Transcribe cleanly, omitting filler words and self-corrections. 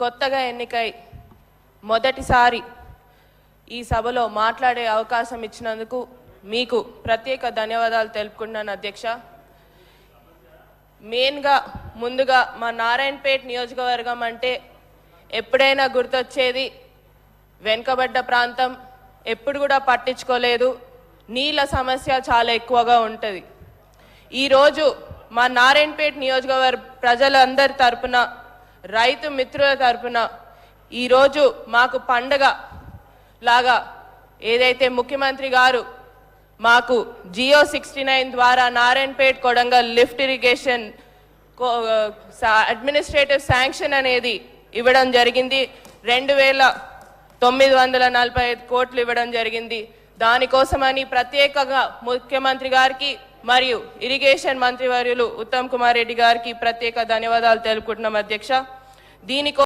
కొత్తగా ఎన్నికై మొదటిసారి ఈ సభలో మాట్లాడే అవకాశం ఇచ్చినందుకు మీకు ప్రత్యేక ధన్యవాదాలు తెలుపుకుంటున్నాను అధ్యక్ష. మెయిన్గా ముందుగా మా నారాయణపేట్ నియోజకవర్గం అంటే ఎప్పుడైనా గుర్తొచ్చేది వెనుకబడ్డ ప్రాంతం, ఎప్పుడు కూడా పట్టించుకోలేదు, నీళ్ళ సమస్య చాలా ఎక్కువగా ఉంటుంది. ఈరోజు మా నారాయణపేట్ నియోజకవర్గ ప్రజలందరి తరపున, రైతు మిత్రుల తరపున ఈరోజు మాకు పండగ లాగా ఏదైతే ముఖ్యమంత్రి గారు మాకు జియో 69 ద్వారా Narayanpet Kodangal lift irrigation administrative sanction అనేది ఇవ్వడం జరిగింది. 2,945 కోట్లు ఇవ్వడం జరిగింది. దానికోసమని ప్రత్యేకంగా ముఖ్యమంత్రి గారికి మరియు ఇరిగేషన్ మంత్రివర్యులు ఉత్తమ్ కుమార్ రెడ్డి గారికి ప్రత్యేక ధన్యవాదాలు తెలుపుకుంటున్నాం అధ్యక్ష.